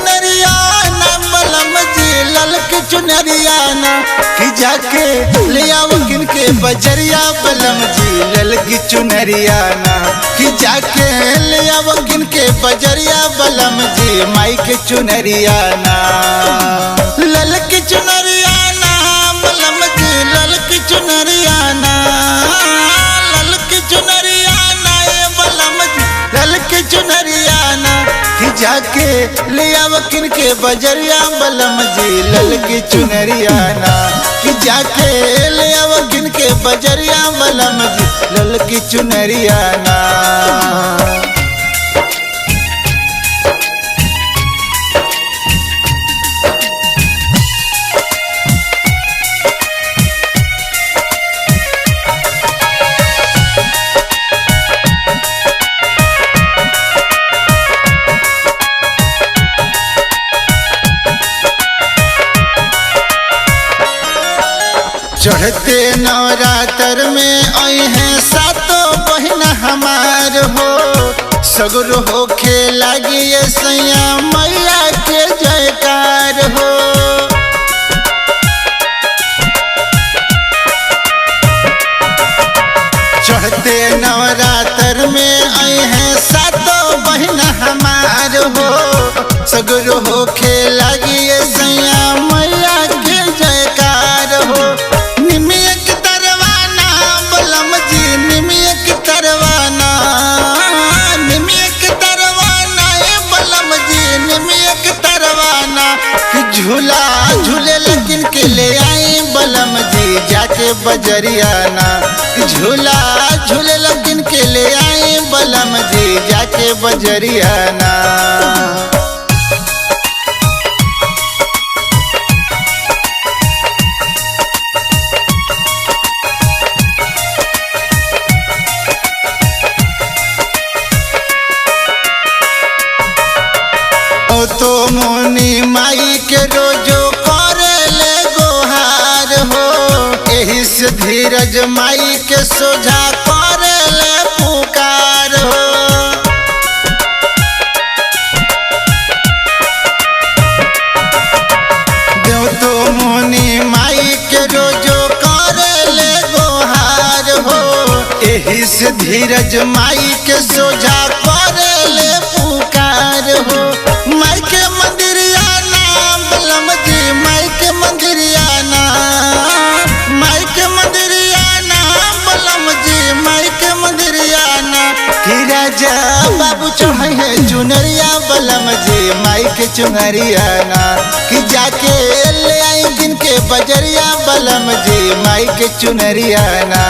चुनरिया ना बलम जी ललकी चुनरिया ना कि जाके ले आओ किनके बजरिया बलम जी ललकी चुनरिया ना कि जाके ले आओ किनके बजरिया बलम जी माई के चुनरिया ना ललकी चुनरिया ना बलम जी ललकी चुनरिया ना ललकी चुनरिया ना ये बलम जी ललकी चुनरिया ना कि जाके ले आओ किनके बजरिया बलम जी ललकी चुनरिया ना कि जाके ले आओ किनके बजरिया बलम जी ललकी चुनरिया ना। चढ़ते नवरात्र में आई हैं सातों बहन हमार हो सगुर हो खे लगी ये सैया मैया के जयकार हो। चढ़ते नवरात्र में आई हैं सातों बहन हमार हो सगुर हो खे लगी ये सैया मैया के जयकार हो। झूला झूले लेकिन के ले आए बलम जी जाके बजरिया ना झूला झूले लेकिन के ले आए बलम जी जाके बजरिया ना। तो मोनी माई के रोजो करे ले गोहार हो एही से धीरज माई के सोझा करे ले पुकार हो। देव तो मोनी माई के रोजो करे ले गोहार हो एही से धीरज माई के सोझा करे ले पुकार हो। माई के मंदिरिया ना बलम जी माई के मंदिरिया ना माई के मंदिरिया ना बलम जी माई के मंदिरिया ना कि राजा बाबू चढ़े है चुनरिया बलम जी माई के चुनरिया ना कि जाके ले आई किनके बजरिया बलम जी माई के चुनरिया ना।